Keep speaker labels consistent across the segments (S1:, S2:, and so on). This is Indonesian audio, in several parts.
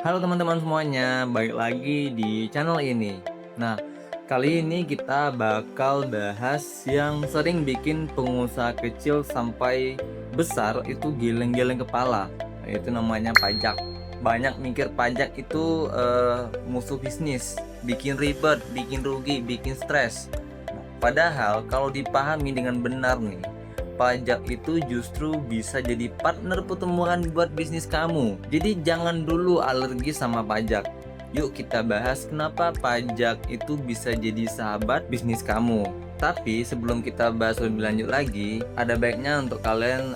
S1: Halo teman-teman semuanya, balik lagi di channel ini. Nah, kali ini kita bakal bahas yang sering bikin pengusaha kecil sampai besar itu geleng-geleng kepala, yaitu namanya pajak. Banyak mikir pajak itu musuh bisnis, bikin ribet, bikin rugi, bikin stres. Padahal kalau dipahami dengan benar nih, pajak itu justru bisa jadi partner pertumbuhan buat bisnis kamu. Jadi jangan dulu alergi sama pajak. Yuk kita bahas kenapa pajak itu bisa jadi sahabat bisnis kamu. Tapi sebelum kita bahas lebih lanjut lagi, ada baiknya untuk kalian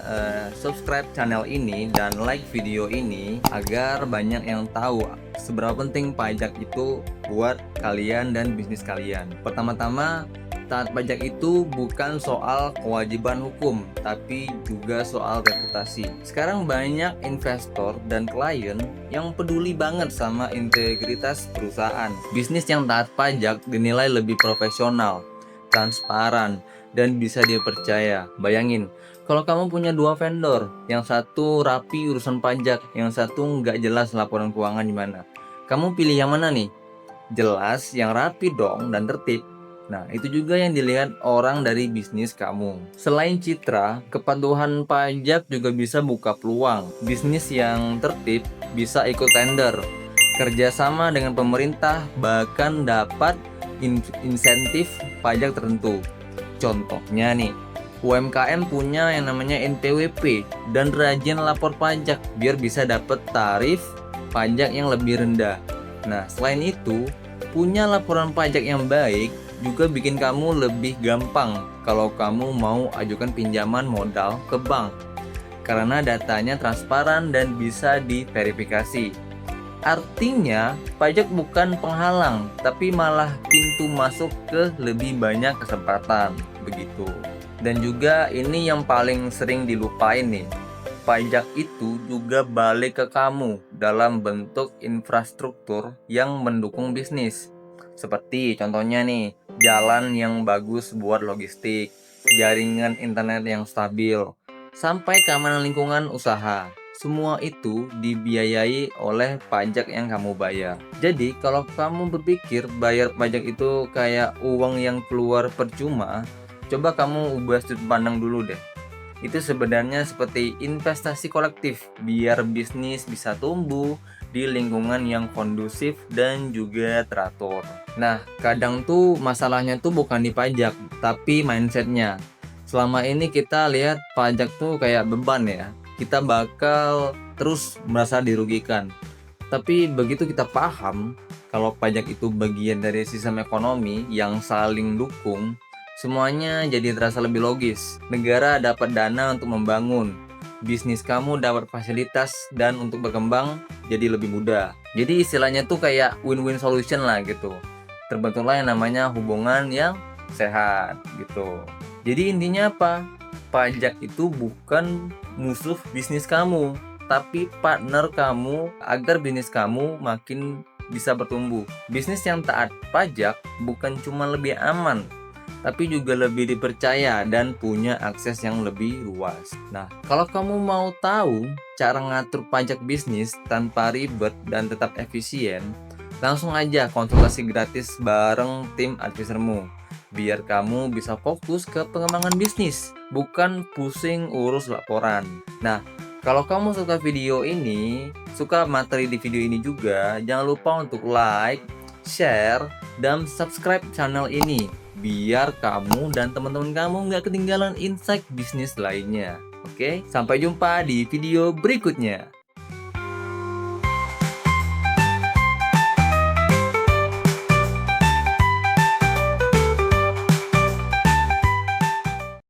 S1: subscribe channel ini dan like video ini agar banyak yang tahu seberapa penting pajak itu buat kalian dan bisnis kalian. Pertama-tama, taat pajak itu bukan soal kewajiban hukum, tapi juga soal reputasi. Sekarang banyak investor dan klien yang peduli banget sama integritas perusahaan. Bisnis yang taat pajak dinilai lebih profesional, transparan, dan bisa dipercaya. Bayangin, kalau kamu punya dua vendor, yang satu rapi urusan pajak, yang satu nggak jelas laporan keuangan gimana. Kamu pilih yang mana nih? Jelas yang rapi dong dan tertib. Nah, itu juga yang dilihat orang dari bisnis kamu. Selain citra, kepatuhan pajak juga bisa buka peluang. Bisnis yang tertib bisa ikut tender, kerjasama dengan pemerintah, bahkan dapat insentif pajak tertentu. Contohnya nih, UMKM punya yang namanya NPWP dan rajin lapor pajak biar bisa dapat tarif pajak yang lebih rendah. Nah, selain itu, punya laporan pajak yang baik juga bikin kamu lebih gampang kalau kamu mau ajukan pinjaman modal ke bank karena datanya transparan dan bisa diverifikasi. Artinya, pajak bukan penghalang, tapi malah pintu masuk ke lebih banyak kesempatan, begitu. Dan juga ini yang paling sering dilupain nih. Pajak itu juga balik ke kamu dalam bentuk infrastruktur yang mendukung bisnis. Seperti contohnya nih, jalan yang bagus buat logistik, jaringan internet yang stabil, sampai keamanan lingkungan usaha. Semua itu dibiayai oleh pajak yang kamu bayar. Jadi kalau kamu berpikir bayar pajak itu kayak uang yang keluar percuma, coba kamu ubah sudut pandang dulu deh. Itu sebenarnya seperti investasi kolektif biar bisnis bisa tumbuh di lingkungan yang kondusif dan juga teratur. Nah, kadang tuh masalahnya tuh bukan di pajak, tapi mindsetnya. Selama ini kita lihat pajak tuh kayak beban ya. Kita bakal terus merasa dirugikan. Tapi begitu kita paham kalau pajak itu bagian dari sistem ekonomi yang saling dukung, semuanya jadi terasa lebih logis. Negara dapat dana untuk membangun, bisnis kamu dapat fasilitas, dan untuk berkembang jadi lebih mudah. Jadi istilahnya tuh kayak win-win solution lah gitu. Terbentuklah yang namanya hubungan yang sehat gitu. Jadi intinya apa? Pajak itu bukan musuh bisnis kamu, tapi partner kamu agar bisnis kamu makin bisa bertumbuh. Bisnis yang taat pajak bukan cuma lebih aman, tapi juga lebih dipercaya dan punya akses yang lebih luas. Nah, kalau kamu mau tahu cara ngatur pajak bisnis tanpa ribet dan tetap efisien, langsung aja konsultasi gratis bareng tim advisermu. Biar kamu bisa fokus ke pengembangan bisnis, bukan pusing urus laporan. Nah, kalau kamu suka video ini, suka materi di video ini juga, jangan lupa untuk like, share, dan subscribe channel ini biar kamu dan teman-teman kamu nggak ketinggalan insight bisnis lainnya. Oke, sampai jumpa di video berikutnya.